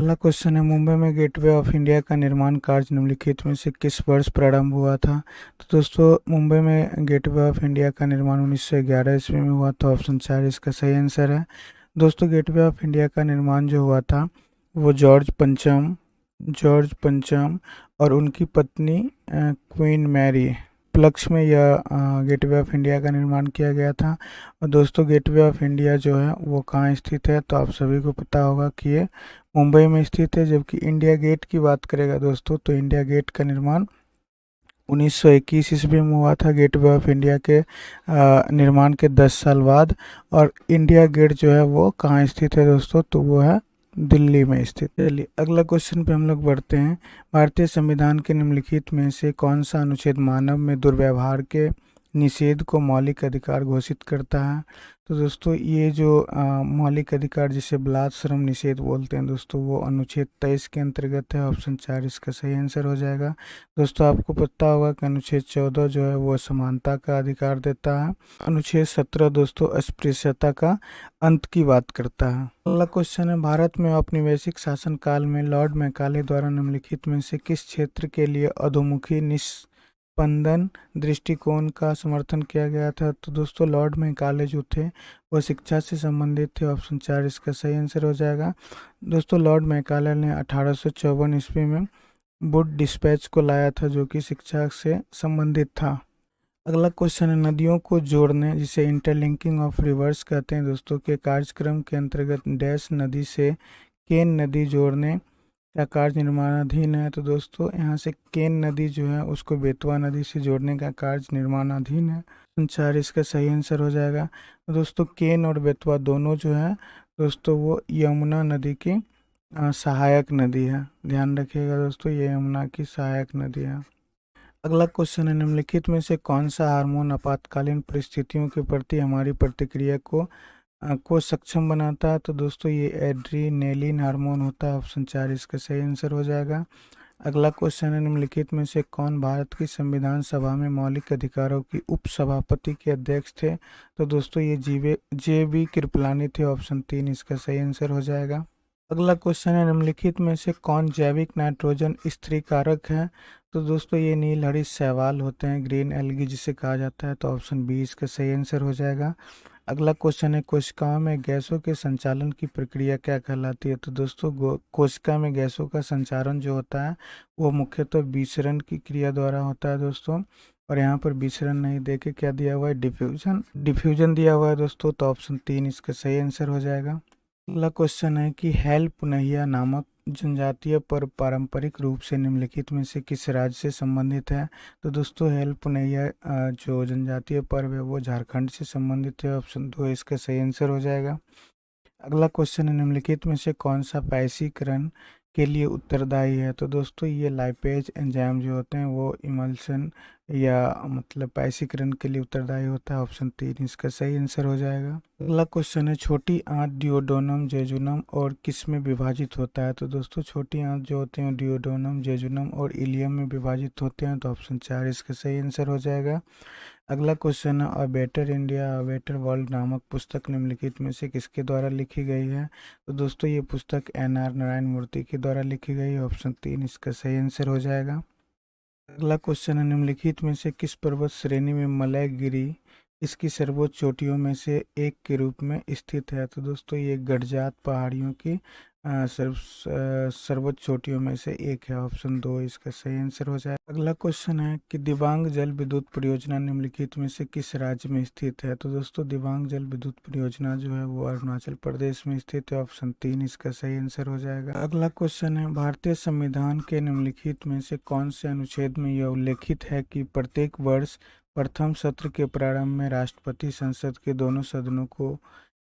अगला क्वेश्चन है, मुंबई में गेटवे ऑफ इंडिया का निर्माण कार्य निम्नलिखित में से किस वर्ष प्रारंभ हुआ था? तो दोस्तों, मुंबई में गेटवे ऑफ इंडिया का निर्माण 1911 ईस्वी में हुआ था। ऑप्शन 4 इसका सही आंसर है। दोस्तों, गेटवे ऑफ इंडिया का निर्माण जो हुआ था वो जॉर्ज पंचम और उनकी पत्नी क्वीन मैरी प्लक्स में यह गेटवे ऑफ इंडिया का निर्माण किया गया था। और दोस्तों, गेटवे ऑफ इंडिया जो है वो कहाँ स्थित है? तो आप सभी को पता होगा कि ये मुंबई में स्थित है। जबकि इंडिया गेट की बात करेगा दोस्तों, तो इंडिया गेट का निर्माण 1921 ईस्वी में हुआ था, गेटवे ऑफ इंडिया के निर्माण के 10 साल बाद। और इंडिया गेट जो है वो कहाँ स्थित है दोस्तों? तो वो है दिल्ली में स्थित। चलिए अगला क्वेश्चन पे हम लोग बढ़ते हैं। भारतीय संविधान के निम्नलिखित में से कौन सा अनुच्छेद मानव में दुर्व्यवहार के निषेध को मौलिक अधिकार घोषित करता है? तो दोस्तों, ये जो मौलिक अधिकार जिसे बलात् श्रम निषेध बोलते हैं दोस्तों, वो अनुच्छेद 23 के अंतर्गत है। ऑप्शन 4 इसका सही आंसर हो जाएगा। दोस्तों, आपको पता होगा कि अनुच्छेद 14 जो है वो समानता का अधिकार देता है। अनुच्छेद 17 दोस्तों अस्पृश्यता का अंत की बात करता है। अगला क्वेश्चन है, भारत में औपनिवेशिक शासन काल में लॉर्ड मैकाले द्वारा निम्नलिखित में से किस क्षेत्र के लिए अधोमुखी निस्पंदन दृष्टिकोण का समर्थन किया गया था? तो दोस्तों, लॉर्ड मैकाले जो थे वो शिक्षा से संबंधित थे। ऑप्शन 4 इसका सही आंसर हो जाएगा। दोस्तों, लॉर्ड मैकाले ने 1854 ईस्वी में वुड डिस्पैच को लाया था, जो कि शिक्षा से संबंधित था। अगला क्वेश्चन है, नदियों को जोड़ने जिसे इंटरलिंकिंग ऑफ रिवर्स कहते हैं दोस्तों, के कार्यक्रम के अंतर्गत डैश नदी से केन नदी जोड़ने का कार्य निर्माणाधीन है? तो दोस्तों, यहाँ से केन नदी जो है उसको बेतवा नदी से जोड़ने का कार्य निर्माणाधीन है। संचार इसका सही आंसर हो जाएगा। तो दोस्तों, केन और बेतवा दोनों जो है दोस्तों वो यमुना नदी की सहायक नदी है। ध्यान रखिएगा दोस्तों, ये यमुना की सहायक नदी है। अगला क्वेश्चन है, निम्नलिखित में से कौन सा हार्मोन आपातकालीन परिस्थितियों के प्रति हमारी प्रतिक्रिया को सक्षम बनाता है? तो दोस्तों, ये एड्रीनेलिन हार्मोन होता है। ऑप्शन 4 इसका सही आंसर हो जाएगा। अगला क्वेश्चन है, निम्नलिखित में से कौन भारत की संविधान सभा में मौलिक अधिकारों की उपसभापति के अध्यक्ष थे? तो दोस्तों, ये जे बी कृपलानी थे। ऑप्शन 3 इसका सही आंसर हो जाएगा। अगला क्वेश्चन है, निम्नलिखित में से कौन जैविक नाइट्रोजन स्थिरीकारक है? तो दोस्तों, ये नीलहरित शैवाल होते हैं, ग्रीन एल्गी जिसे कहा जाता है। तो ऑप्शन बी इसका सही आंसर हो जाएगा। अगला क्वेश्चन है, कोशिकाओं में गैसों के संचालन की प्रक्रिया क्या कहलाती है? तो दोस्तों, कोशिका में गैसों का संचारण जो होता है वो मुख्यतः विसरण की क्रिया द्वारा होता है दोस्तों। और यहाँ पर विसरण नहीं दे के क्या दिया हुआ है? डिफ्यूजन दिया हुआ है दोस्तों। तो ऑप्शन 3 इसका सही आंसर हो जाएगा। अगला क्वेश्चन है कि हेल पुनहिया नामक जनजातीय पर्व पारंपरिक रूप से निम्नलिखित में से किस राज्य से संबंधित है? तो दोस्तों, हेल पुनहिया जो जनजातीय पर्व है वो झारखंड से संबंधित है। ऑप्शन 2 इसका सही आंसर हो जाएगा। अगला क्वेश्चन है, निम्नलिखित में से कौन सा पैसीकरण के लिए उत्तरदायी है? तो दोस्तों, ये लाइपेज एंजाइम जो होते हैं वो इमल्सन या मतलब पैसीकरण के लिए उत्तरदायी होता है। ऑप्शन 3 इसका सही आंसर हो जाएगा। अगला क्वेश्चन है, छोटी आंत डिओडोनम जेजुनम और किस में विभाजित होता है? तो दोस्तों, छोटी आंत जो होते हैं डिओडोनम जेजुनम और इलियम में विभाजित होते हैं। तो ऑप्शन 4 इसका सही आंसर हो जाएगा। अगला क्वेश्चन है, a better India a better world नामक पुस्तक निम्नलिखित में से किसके द्वारा लिखी गई है? तो दोस्तों, ये पुस्तक एन.आर. नारायण मूर्ति के द्वारा लिखी गई है। ऑप्शन 3 इसका सही आंसर हो जाएगा। अगला क्वेश्चन है, निम्नलिखित में से किस पर्वत श्रेणी में मलयगिरी इसकी सर्वोच्च चोटियों में से एक के रूप में स्थित है? तो दोस्तों, ये गडजात पहाड़ियों की सर्वोच्च चोटियों में से एक है। ऑप्शन 2 इसका सही आंसर हो जाए। अगला क्वेश्चन है कि दिबांग जल विद्युत परियोजना निम्नलिखित में से किस राज्य में स्थित है? तो दोस्तों, दिबांग जल विद्युत परियोजना जो है वो अरुणाचल प्रदेश में स्थित है। ऑप्शन 3 इसका सही आंसर हो जाएगा। अगला क्वेश्चन है, भारतीय संविधान के निम्नलिखित में से कौन से अनुच्छेद में यह उल्लेखित है कि प्रत्येक वर्ष प्रथम सत्र के प्रारंभ में राष्ट्रपति संसद के दोनों सदनों को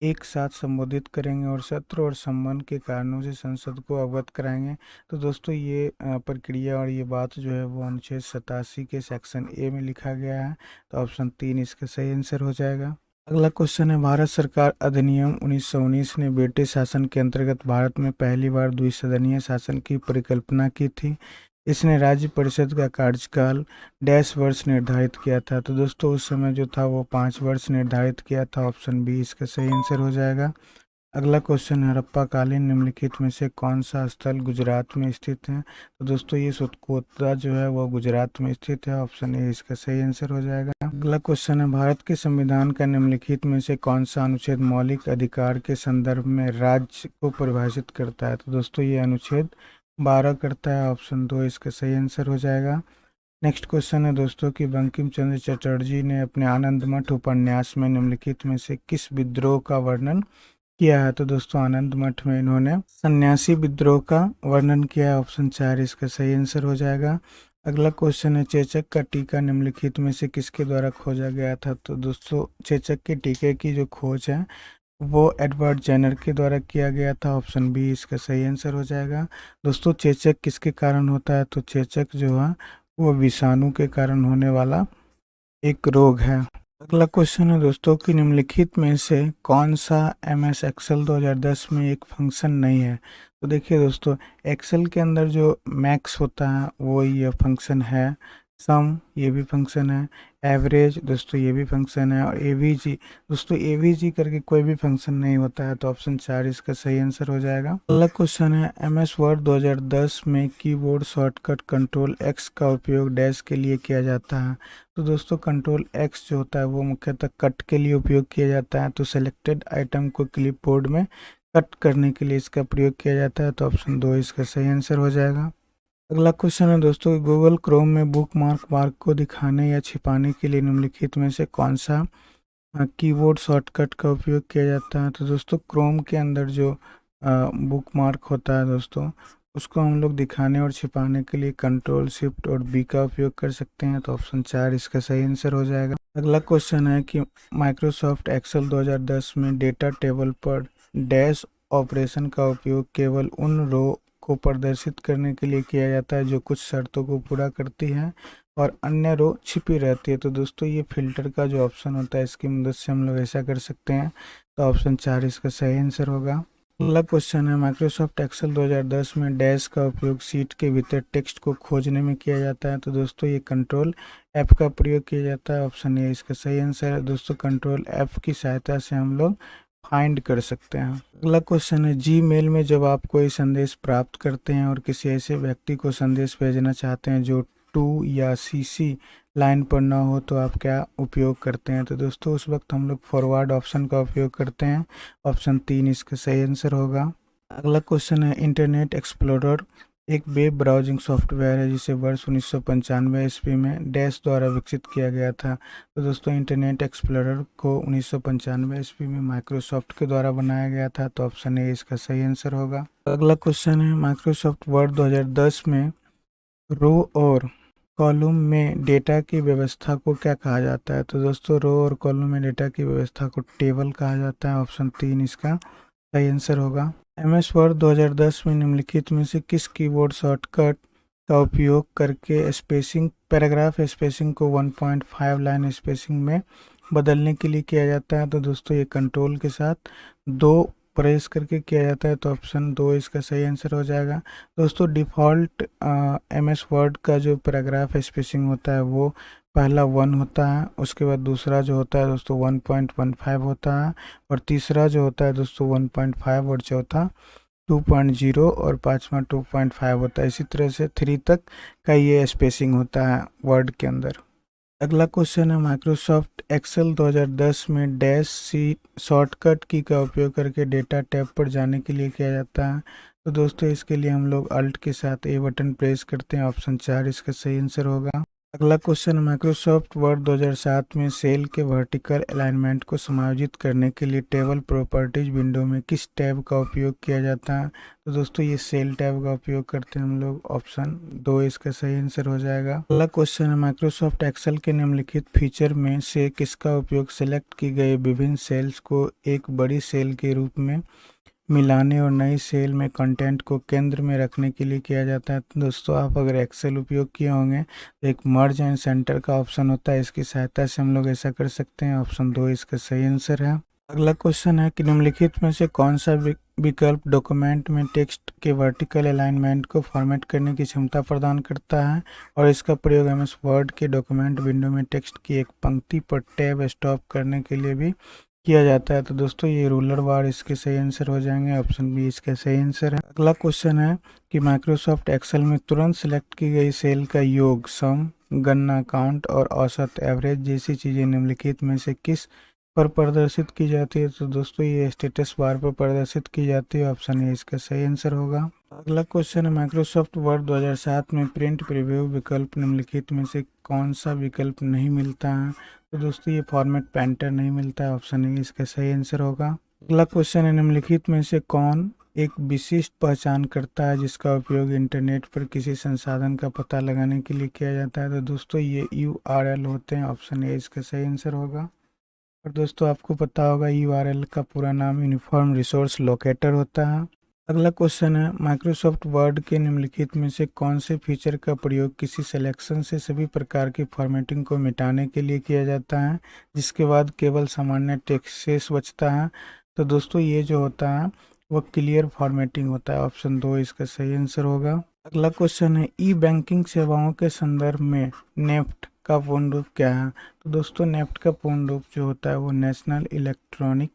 एक साथ संबोधित करेंगे और सत्र और संबंध के कारणों से संसद को अवगत कराएंगे? तो दोस्तों, ये प्रक्रिया और ये बात जो है वो अनुच्छेद 87 के सेक्शन ए में लिखा गया है। तो ऑप्शन 3 इसका सही आंसर हो जाएगा। अगला क्वेश्चन है, भारत सरकार अधिनियम 1919 ने ब्रिटिश शासन के अंतर्गत भारत में पहली बार द्विसदनीय शासन की परिकल्पना की थी। इसने राज्य परिषद का कार्यकाल डैश वर्ष निर्धारित किया था? तो दोस्तों, उस समय जो था वो 5 वर्ष निर्धारित किया था। ऑप्शन बी इसका सही आंसर हो जाएगा। अगला क्वेश्चन है, हड़प्पाकालीन निम्नलिखित में से कौन सा स्थल गुजरात में स्थित है? तो दोस्तों ये सुतकोता जो है वो गुजरात में स्थित है। ऑप्शन ए इसका सही आंसर हो जाएगा। अगला क्वेश्चन है, भारत के संविधान का निम्नलिखित में से कौन सा अनुच्छेद मौलिक अधिकार के संदर्भ में राज्य को परिभाषित करता है? तो दोस्तों ये अनुच्छेद 12 करता है। ऑप्शन 2 इसका सही आंसर हो जाएगा। नेक्स्ट क्वेश्चन है दोस्तों कि बंकिम चंद्र चटर्जी ने अपने आनंद मठ उपन्यास में निम्नलिखित में से किस विद्रोह का वर्णन किया है? तो दोस्तों आनंद मठ में इन्होंने सन्यासी विद्रोह का वर्णन किया है। ऑप्शन 4 इसका सही आंसर हो जाएगा। अगला क्वेश्चन है, चेचक का टीका निम्नलिखित में से किसके द्वारा खोजा गया था? तो दोस्तों चेचक के टीके की जो खोज है वो एडवर्ड जेनर के द्वारा किया गया था। ऑप्शन बी इसका सही आंसर हो जाएगा। दोस्तों चेचक किसके कारण होता है? तो चेचक जो है वो विषाणु के कारण होने वाला एक रोग है। अगला क्वेश्चन है दोस्तों कि निम्नलिखित में से कौन सा MS एक्सेल 2010 में एक फंक्शन नहीं है? तो देखिए दोस्तों, एक्सेल के अंदर जो मैक्स होता है वो ये फंक्शन है, सम ये भी फंक्शन है, एवरेज दोस्तों ये भी फंक्शन है, और AVG दोस्तों AVG करके कोई भी फंक्शन नहीं होता है। तो ऑप्शन 4 इसका सही आंसर हो जाएगा। अगला क्वेश्चन है, MS वर्ड 2010 में कीबोर्ड शॉर्टकट कंट्रोल X का उपयोग डैश के लिए किया जाता है? तो दोस्तों कंट्रोल X जो होता है वो मुख्यतः कट के लिए उपयोग किया जाता है। तो सेलेक्टेड आइटम को क्लिपबोर्ड में कट करने के लिए इसका प्रयोग किया जाता है। तो ऑप्शन 2 इसका सही आंसर हो जाएगा। अगला क्वेश्चन है दोस्तों, गूगल क्रोम में बुकमार्क बार को दिखाने या छिपाने के लिए निम्नलिखित में से कौन सा कीबोर्ड शॉर्टकट का उपयोग किया जाता है? तो दोस्तों क्रोम के अंदर जो बुकमार्क होता है दोस्तों, उसको हम लोग दिखाने और छिपाने के लिए कंट्रोल शिफ्ट और बी का उपयोग कर सकते हैं। तो ऑप्शन 4 इसका सही आंसर हो जाएगा। अगला क्वेश्चन है कि माइक्रोसॉफ्ट एक्सेल 2010 में डेटा टेबल पर डैश ऑपरेशन का उपयोग केवल उन रो को प्रदर्शित करने के लिए किया जाता है जो कुछ शर्तों को पूरा करती है और अन्य रो छिपी रहती है। तो दोस्तों ये फिल्टर का जो ऑप्शन होता है इसकी मदद से हम लोग ऐसा कर सकते हैं। तो ऑप्शन 4 इसका सही आंसर होगा। अगला क्वेश्चन है, माइक्रोसॉफ्ट एक्सेल 2010 में डैश का उपयोग सीट के भीतर टेक्स्ट को खोजने में किया जाता है? तो दोस्तों ये कंट्रोल F का प्रयोग किया जाता है। ऑप्शन ए इसका सही आंसर है। दोस्तों कंट्रोल F की सहायता से हम लोग फाइंड कर सकते हैं। अगला क्वेश्चन है, जीमेल में जब आप कोई संदेश प्राप्त करते हैं और किसी ऐसे व्यक्ति को संदेश भेजना चाहते हैं जो टू या CC लाइन पर ना हो तो आप क्या उपयोग करते हैं? तो दोस्तों उस वक्त हम लोग फॉरवर्ड ऑप्शन का उपयोग करते हैं। ऑप्शन 3 इसका सही आंसर होगा। अगला क्वेश्चन है, इंटरनेट एक्सप्लोरर एक वेब ब्राउजिंग सॉफ्टवेयर है जिसे वर्ष 1995 ईस्वी में डैश द्वारा विकसित किया गया था। तो दोस्तों इंटरनेट एक्सप्लोरर को 1995 ईस्वी में माइक्रोसॉफ्ट के द्वारा बनाया गया था। तो ऑप्शन ए इसका सही आंसर होगा। अगला क्वेश्चन है, माइक्रोसॉफ्ट वर्ड 2010 में रो और कॉलम में डेटा की व्यवस्था को क्या कहा जाता है? तो दोस्तों रो और कॉलम में डेटा की व्यवस्था को टेबल कहा जाता है। ऑप्शन 3 इसका सही आंसर होगा। MS वर्ड 2010 में निम्नलिखित में से किस कीबोर्ड शॉर्टकट का उपयोग करके स्पेसिंग पैराग्राफ स्पेसिंग को 1.5 लाइन स्पेसिंग में बदलने के लिए किया जाता है? तो दोस्तों ये कंट्रोल के साथ 2 प्रेस करके किया जाता है। तो ऑप्शन 2 इसका सही आंसर हो जाएगा। दोस्तों डिफ़ॉल्ट MS वर्ड का जो पैराग्राफ स्पेसिंग होता है वो पहला 1 होता है, उसके बाद दूसरा जो होता है दोस्तों 1.15 होता है, और तीसरा जो होता है दोस्तों 1.5, और चौथा 2.0 और पांचवा 2.5 होता है। इसी तरह से 3 तक का ये स्पेसिंग होता है वर्ड के अंदर। अगला क्वेश्चन है, माइक्रोसॉफ्ट एक्सेल 2010 में डैश सी शॉर्टकट की का उपयोग करके डेटा टैब पर जाने के लिए किया जाता है? तो दोस्तों इसके लिए हम लोग अल्ट के साथ ए बटन प्रेस करते हैं। ऑप्शन 4 इसका सही आंसर होगा। अगला क्वेश्चन, माइक्रोसॉफ्ट वर्ड 2007 में सेल के वर्टिकल अलाइनमेंट को समायोजित करने के लिए टेबल प्रॉपर्टीज विंडो में किस टैब का उपयोग किया जाता है? तो दोस्तों ये सेल टैब का उपयोग करते हैं हम लोग। ऑप्शन 2 इसका सही आंसर हो जाएगा। अगला क्वेश्चन है, माइक्रोसॉफ्ट एक्सेल के निम्नलिखित फीचर में से किसका उपयोग सेलेक्ट की गई विभिन्न सेल्स को एक बड़ी सेल के रूप में मिलाने और नई सेल में कंटेंट को केंद्र में रखने के लिए किया जाता है? तो दोस्तों आप अगर एक्सेल उपयोग किए होंगे तो एक मर्ज एंड सेंटर का ऑप्शन होता है, इसकी सहायता से हम लोग ऐसा कर सकते हैं। ऑप्शन 2 इसका सही आंसर है। अगला क्वेश्चन है कि निम्नलिखित में से कौन सा विकल्प डॉक्यूमेंट में टेक्स्ट के वर्टिकल अलाइनमेंट को फॉर्मेट करने की क्षमता प्रदान करता है और इसका प्रयोग MS वर्ड के डॉक्यूमेंट विंडो में टेक्स्ट की एक पंक्ति पर टैब स्टॉप करने के लिए भी किया जाता है। तो दोस्तों ये रूलर बार इसके सही आंसर हो जाएंगे, ऑप्शन बी इसका सही आंसर है। अगला क्वेश्चन है कि माइक्रोसॉफ्ट एक्सेल में तुरंत सिलेक्ट की गई सेल का योग, सम, गणना, काउंट और औसत, एवरेज जैसी चीज़ें निम्नलिखित में से किस पर प्रदर्शित की जाती है। तो दोस्तों ये स्टेटस बार पर प्रदर्शित की जाती है, ऑप्शन ए इसका सही आंसर होगा। अगला क्वेश्चन है माइक्रोसॉफ्ट वर्ड 2007 में प्रिंट प्रीव्यू विकल्प निम्नलिखित में से कौन सा विकल्प नहीं मिलता है। तो दोस्तों ये फॉर्मेट पेंटर नहीं मिलता है, ऑप्शन ए इसका सही आंसर होगा। अगला क्वेश्चन है निम्नलिखित में से कौन एक विशिष्ट पहचान करता है जिसका उपयोग इंटरनेट पर किसी संसाधन का पता लगाने के लिए किया जाता है। तो दोस्तों ये URL होते हैं, ऑप्शन ए इसका सही आंसर होगा। और दोस्तों आपको पता होगा URL का पूरा नाम यूनिफॉर्म रिसोर्स लोकेटर होता है। अगला क्वेश्चन है माइक्रोसॉफ्ट वर्ड के निम्नलिखित में से कौन से फीचर का प्रयोग किसी सिलेक्शन से सभी प्रकार की फॉर्मेटिंग को मिटाने के लिए किया जाता है जिसके बाद केवल सामान्य टेक्स्ट बचता है। तो दोस्तों ये जो होता है वो क्लियर फॉर्मेटिंग होता है, ऑप्शन दो इसका सही आंसर होगा। अगला क्वेश्चन है ई बैंकिंग सेवाओं के संदर्भ में नेफ्ट का पूर्ण रूप क्या है। तो दोस्तों नेफ्ट का पूर्ण रूप जो होता है वो नेशनल इलेक्ट्रॉनिक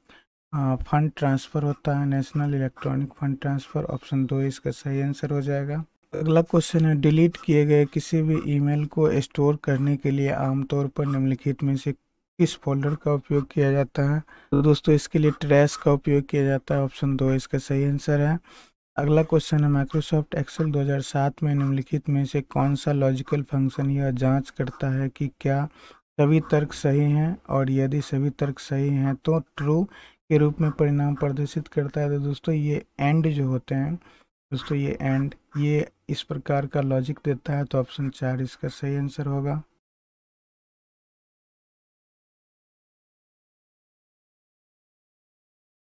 फंड ट्रांसफ़र होता है, national electronic fund transfer, option दो इसका सही आंसर हो जाएगा। अगला क्वेश्चन है डिलीट किए गए किसी भी ईमेल को स्टोर करने के लिए आमतौर पर निम्नलिखित में से किस फोल्डर का उपयोग किया जाता है। तो दोस्तों इसके लिए ट्रैश का उपयोग किया जाता है, ऑप्शन दो इसका सही आंसर है। अगला क्वेश्चन है माइक्रोसॉफ्ट एक्सेल 2007 में निम्नलिखित में से कौन सा लॉजिकल फंक्शन यह जांच करता है कि क्या सभी तर्क सही हैं और यदि सभी तर्क सही हैं तो ट्रू के रूप में परिणाम प्रदर्शित करता है। तो दोस्तों ये एंड जो होते हैं, दोस्तों ये एंड ये इस प्रकार का लॉजिक देता है, तो ऑप्शन चार इसका सही आंसर होगा।